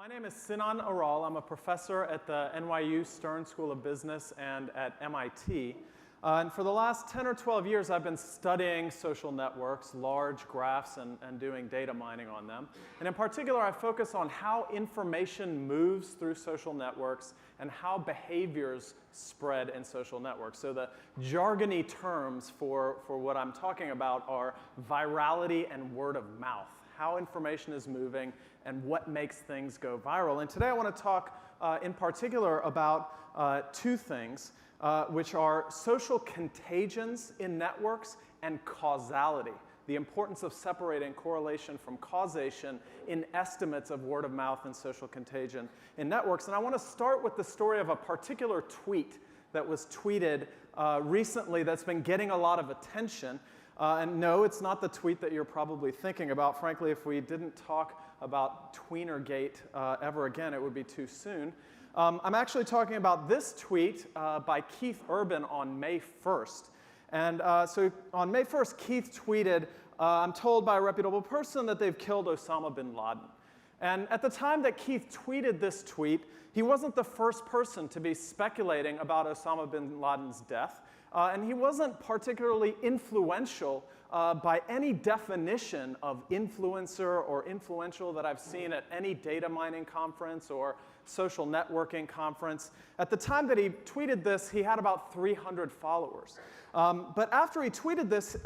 My name is Sinan Aral. I'm a professor at the NYU Stern School of Business and at MIT. And for the last 10 or 12 years, I've been studying social networks, large graphs, and doing data mining on them. And in particular, I focus on how information moves through social networks and how behaviors spread in social networks. So the jargony terms for what I'm talking about are virality and word of mouth, how information is moving and what makes things go viral. And today I want to talk in particular about two things, which are social contagions in networks and causality, the importance of separating correlation from causation in estimates of word of mouth and social contagion in networks. And I want to start with the story of a particular tweet that was tweeted recently that's been getting a lot of attention. And no, it's not the tweet that you're probably thinking about. Frankly, if we didn't talk about Tweenergate ever again, it would be too soon. I'm actually talking about this tweet by Keith Urban on May 1st. And so on May 1st, Keith tweeted, I'm told by a reputable person that they've killed Osama bin Laden. And at the time that Keith tweeted this tweet, he wasn't the first person to be speculating about Osama bin Laden's death. And he wasn't particularly influential by any definition of influencer or influential that I've seen at any data mining conference or social networking conference. At the time that he tweeted this, he had about 300 followers. But after he tweeted this,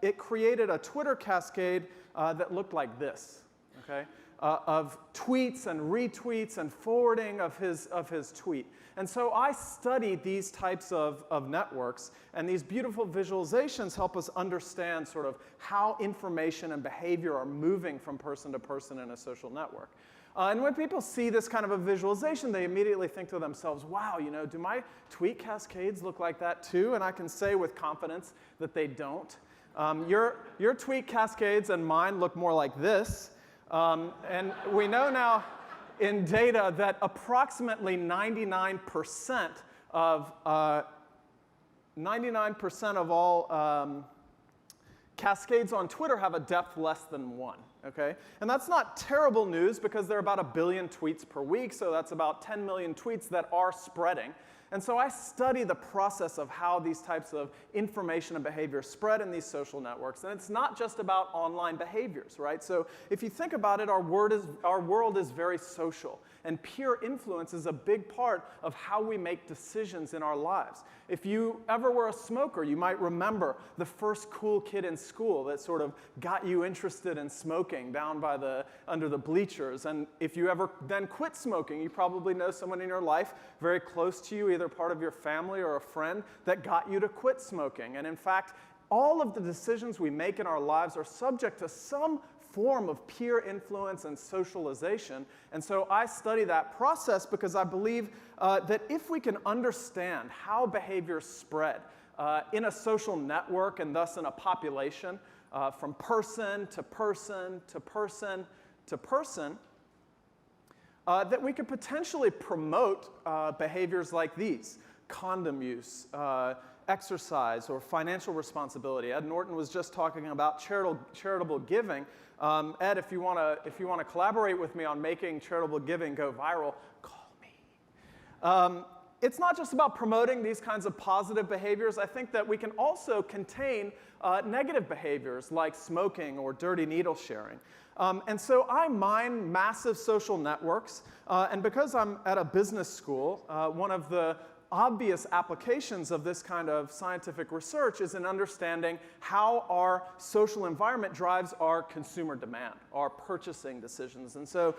it created a Twitter cascade that looked like this, okay? Of tweets and retweets and forwarding of his tweet. And so I study these types of networks, and these beautiful visualizations help us understand sort of how information and behavior are moving from person to person in a social network. And when people see this kind of a visualization, they immediately think to themselves, wow, you know, do my tweet cascades look like that too? And I can say with confidence that they don't. Your tweet cascades and mine look more like this. And we know now in data that approximately 99% of all cascades on Twitter have a depth less than 1. Okay? And that's not terrible news because there are about 1 billion tweets per week, so that's about 10 million tweets that are spreading. And so I study the process of how these types of information and behavior spread in these social networks. And it's not just about online behaviors, right? So if you think about it, our world is very social. And peer influence is a big part of how we make decisions in our lives. If you ever were a smoker, you might remember the first cool kid in school that sort of got you interested in smoking down by under the bleachers. And if you ever then quit smoking, you probably know someone in your life very close to you, either part of your family or a friend, that got you to quit smoking. And in fact, all of the decisions we make in our lives are subject to some form of peer influence and socialization. And so I study that process because I believe that if we can understand how behaviors spread in a social network and thus in a population, from person to person to person to person, that we could potentially promote behaviors like these: condom use, exercise, or financial responsibility. Ed Norton was just talking about charitable giving. Ed, if you want to collaborate with me on making charitable giving go viral, call me. It's not just about promoting these kinds of positive behaviors. I think that we can also contain negative behaviors like smoking or dirty needle sharing. And so I mine massive social networks. And because I'm at a business school, one of the obvious applications of this kind of scientific research is in understanding how our social environment drives our consumer demand, our purchasing decisions. And so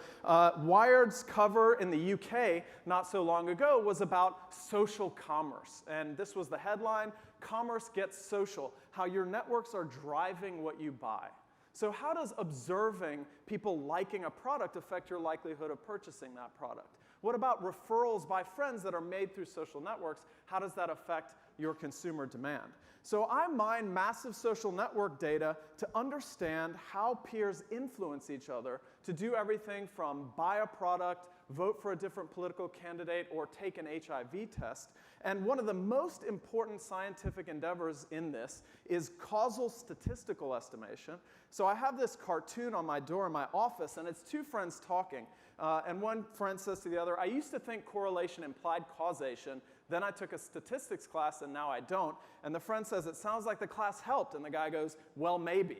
Wired's cover in the UK not so long ago was about social commerce. And this was the headline: "Commerce Gets Social, How Your Networks Are Driving What You Buy." So how does observing people liking a product affect your likelihood of purchasing that product? What about referrals by friends that are made through social networks? How does that affect your consumer demand? So I mine massive social network data to understand how peers influence each other to do everything from buy a product, vote for a different political candidate, or take an HIV test. And one of the most important scientific endeavors in this is causal statistical estimation. So I have this cartoon on my door in my office, and it's two friends talking. And one friend says to the other, I used to think correlation implied causation. Then I took a statistics class, and now I don't. And the friend says, it sounds like the class helped. And the guy goes, well, maybe.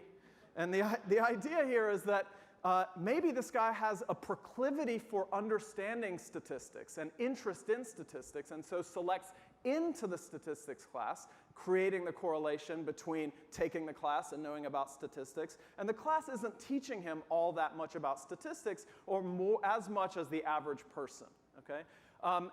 And the idea here is that maybe this guy has a proclivity for understanding statistics and interest in statistics, and so selects into the statistics class, creating the correlation between taking the class and knowing about statistics. And the class isn't teaching him all that much about statistics, or as much as the average person. Okay?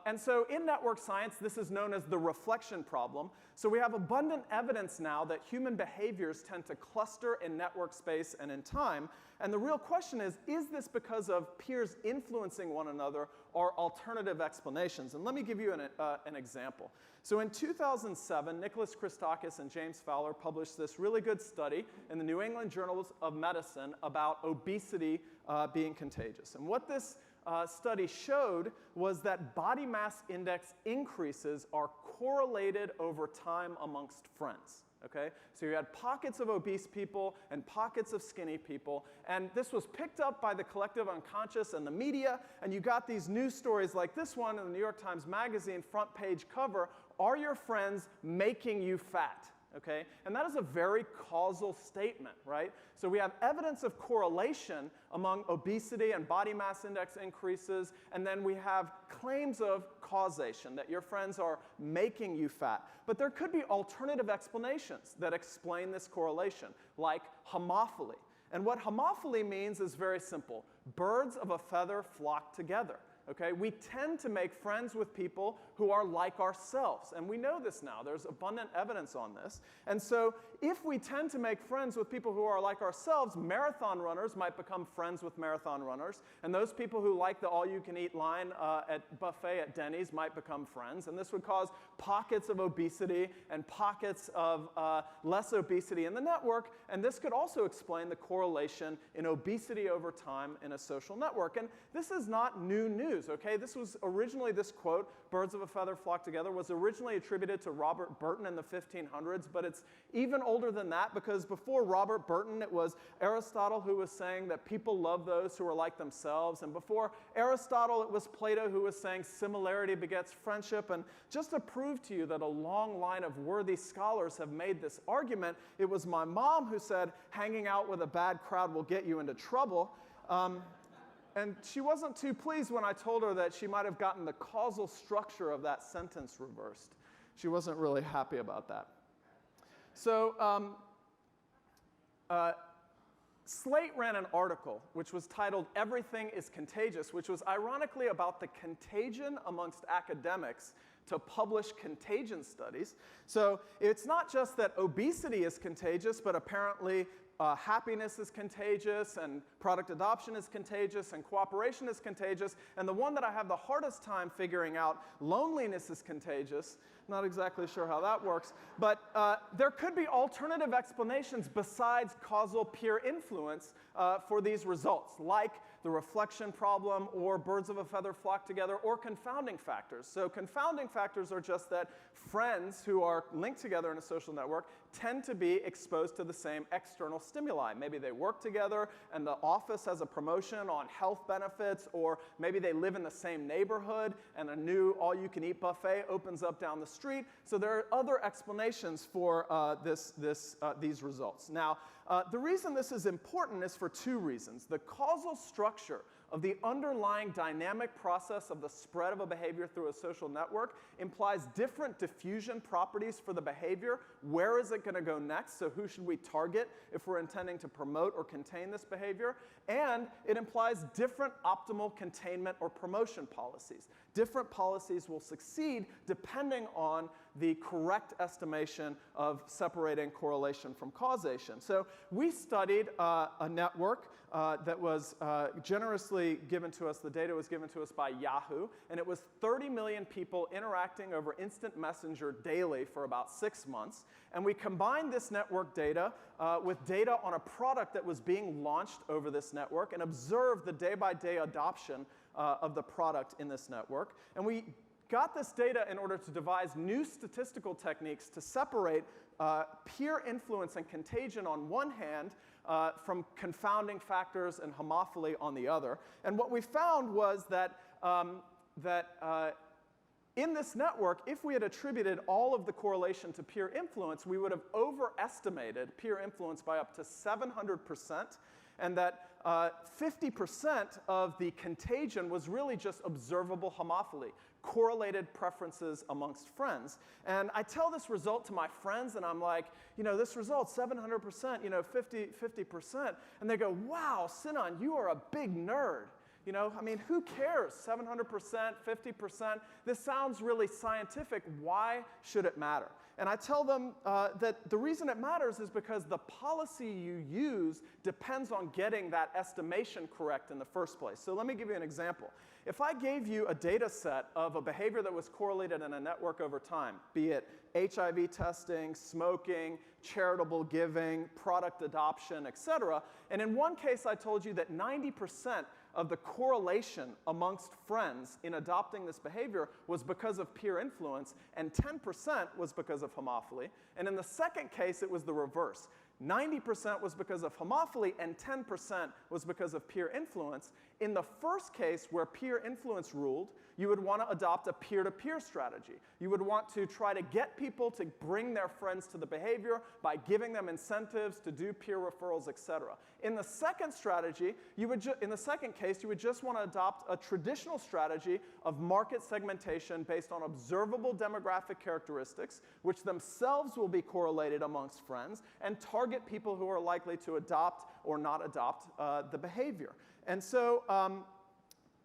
And so in network science, this is known as the reflection problem. So we have abundant evidence now that human behaviors tend to cluster in network space and in time. And the real question is this because of peers influencing one another or alternative explanations? And let me give you an example. So in 2007, Nicholas Christakis and James Fowler published this really good study in the New England Journal of Medicine about obesity being contagious. And what this study showed was that body mass index increases are correlated over time amongst friends. Okay? So you had pockets of obese people and pockets of skinny people, and this was picked up by the collective unconscious and the media, and you got these news stories like this one in the New York Times Magazine front page cover, are your friends making you fat? Okay? And that is a very causal statement, right? So we have evidence of correlation among obesity and body mass index increases, and then we have claims of causation, that your friends are making you fat. But there could be alternative explanations that explain this correlation, like homophily. And what homophily means is very simple. Birds of a feather flock together. Okay? We tend to make friends with people who are like ourselves. And we know this now. There's abundant evidence on this. And so if we tend to make friends with people who are like ourselves, marathon runners might become friends with marathon runners. And those people who like the all-you-can-eat line at buffet at Denny's might become friends. And this would cause pockets of obesity and pockets of less obesity in the network. And this could also explain the correlation in obesity over time in a social network. And this is not new news. Okay? This was originally, this quote, birds of a feather flock together, was originally attributed to Robert Burton in the 1500s, but it's even older than that, because before Robert Burton, it was Aristotle who was saying that people love those who are like themselves, and before Aristotle, it was Plato who was saying similarity begets friendship. And just to prove to you that a long line of worthy scholars have made this argument, it was my mom who said, hanging out with a bad crowd will get you into trouble. And she wasn't too pleased when I told her that she might have gotten the causal structure of that sentence reversed. She wasn't really happy about that. So Slate ran an article which was titled "Everything is Contagious," which was ironically about the contagion amongst academics to publish contagion studies. So it's not just that obesity is contagious, but apparently happiness is contagious, and product adoption is contagious, and cooperation is contagious. And the one that I have the hardest time figuring out, loneliness is contagious. Not exactly sure how that works. But there could be alternative explanations besides causal peer influence for these results, like the reflection problem, or birds of a feather flock together, or confounding factors. So confounding factors are just that friends who are linked together in a social network tend to be exposed to the same external stimuli. Maybe they work together and the office has a promotion on health benefits, or maybe they live in the same neighborhood and a new all-you-can-eat buffet opens up down the street. So there are other explanations for these results. Now, the reason this is important is for two reasons. The causal structure of the underlying dynamic process of the spread of a behavior through a social network implies different diffusion properties for the behavior. Where is it going to go next? So who should we target if we're intending to promote or contain this behavior? And it implies different optimal containment or promotion policies. Different policies will succeed depending on the correct estimation of separating correlation from causation. So we studied a network that was generously given to us. The data was given to us by Yahoo, and it was 30 million people interacting over instant messenger daily for about 6 months. And we combined this network data with data on a product that was being launched over this network and observed the day-by-day adoption of the product in this network. And we got this data in order to devise new statistical techniques to separate peer influence and contagion on one hand from confounding factors and homophily on the other. And what we found was that, in this network, if we had attributed all of the correlation to peer influence, we would have overestimated peer influence by up to 700%, and that 50% of the contagion was really just observable homophily, correlated preferences amongst friends. And I tell this result to my friends, and I'm like, you know, this result, 700%, you know, 50%. And they go, wow, Sinan, you are a big nerd. You know, I mean, who cares? 700%, 50%. This sounds really scientific. Why should it matter? And I tell them that the reason it matters is because the policy you use depends on getting that estimation correct in the first place. So let me give you an example. If I gave you a data set of a behavior that was correlated in a network over time, be it HIV testing, smoking, charitable giving, product adoption, et cetera, and in one case I told you that 90% of the correlation amongst friends in adopting this behavior was because of peer influence, and 10% was because of homophily. And in the second case, it was the reverse. 90% was because of homophily, and 10% was because of peer influence. In the first case, where peer influence ruled, you would want to adopt a peer-to-peer strategy. You would want to try to get people to bring their friends to the behavior by giving them incentives to do peer referrals, et cetera. In the second strategy, in the second case, you would just want to adopt a traditional strategy of market segmentation based on observable demographic characteristics, which themselves will be correlated amongst friends, and target people who are likely to adopt or not adopt the behavior. And so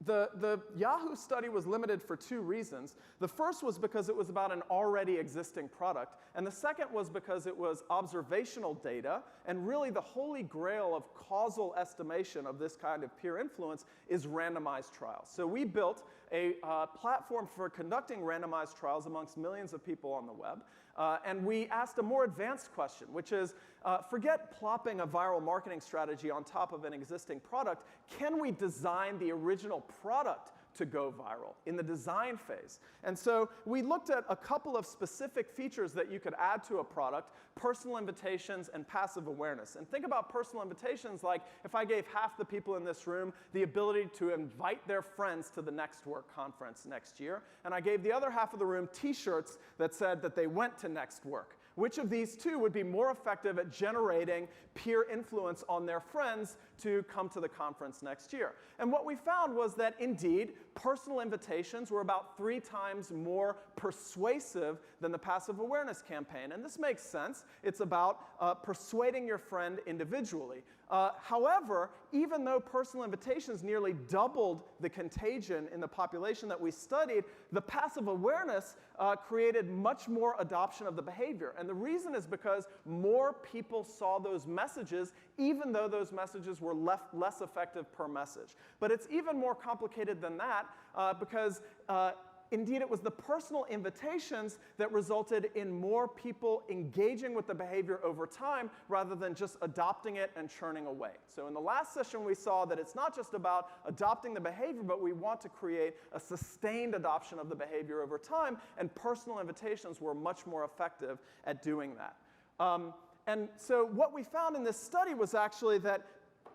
the Yahoo study was limited for two reasons. The first was because it was about an already existing product, and the second was because it was observational data, and really the holy grail of causal estimation of this kind of peer influence is randomized trials. So we built a platform for conducting randomized trials amongst millions of people on the web, and we asked a more advanced question, which is, forget plopping a viral marketing strategy on top of an existing product. Can we design the original product to go viral in the design phase? And so we looked at a couple of specific features that you could add to a product: personal invitations and passive awareness. And think about personal invitations like if I gave half the people in this room the ability to invite their friends to the NExTWORK conference next year, and I gave the other half of the room t-shirts that said that they went to NExTWORK. Which of these two would be more effective at generating peer influence on their friends to come to the conference next year? And what we found was that, indeed, personal invitations were about 3 times more persuasive than the passive awareness campaign. And this makes sense. It's about persuading your friend individually. However, even though personal invitations nearly doubled the contagion in the population that we studied, the passive awareness created much more adoption of the behavior. And the reason is because more people saw those messages, even though those messages were less effective per message. But it's even more complicated than that because indeed, it was the personal invitations that resulted in more people engaging with the behavior over time rather than just adopting it and churning away. So in the last session, we saw that it's not just about adopting the behavior, but we want to create a sustained adoption of the behavior over time, and personal invitations were much more effective at doing that. And so what we found in this study was actually that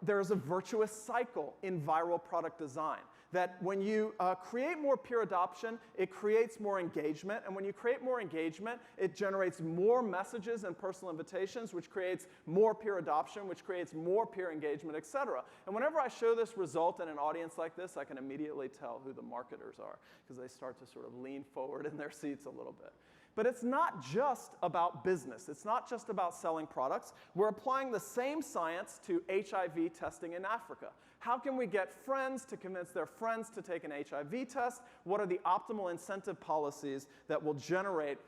there's a virtuous cycle in viral product design. That when you create more peer adoption, it creates more engagement. And when you create more engagement, it generates more messages and personal invitations, which creates more peer adoption, which creates more peer engagement, et cetera. And whenever I show this result in an audience like this, I can immediately tell who the marketers are, because they start to sort of lean forward in their seats a little bit. But it's not just about business. It's not just about selling products. We're applying the same science to HIV testing in Africa. How can we get friends to convince their friends to take an HIV test? What are the optimal incentive policies that will generate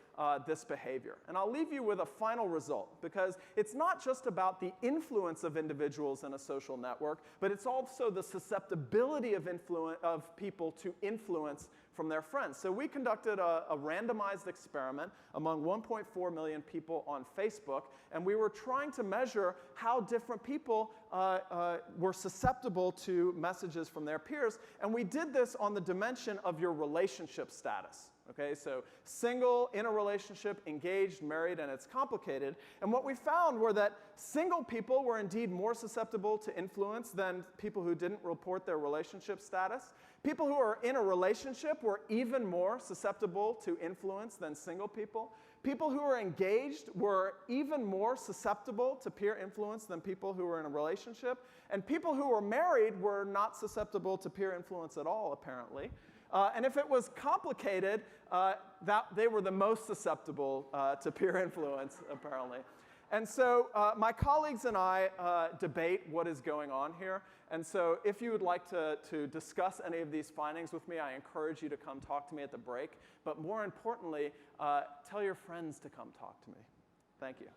this behavior? And I'll leave you with a final result, because it's not just about the influence of individuals in a social network, but it's also the susceptibility of people to influence from their friends. So we conducted a randomized experiment among 1.4 million people on Facebook, and we were trying to measure how different people were susceptible to messages from their peers, and we did this on the dimension of your relationship status. Okay, so single, in a relationship, engaged, married, and it's complicated. And what we found were that single people were indeed more susceptible to influence than people who didn't report their relationship status. People who are in a relationship were even more susceptible to influence than single people. People who were engaged were even more susceptible to peer influence than people who were in a relationship. And people who were married were not susceptible to peer influence at all, apparently. And if it was complicated, they were the most susceptible to peer influence, apparently. And so my colleagues and I debate what is going on here. And so if you would like to discuss any of these findings with me, I encourage you to come talk to me at the break. But more importantly, tell your friends to come talk to me. Thank you.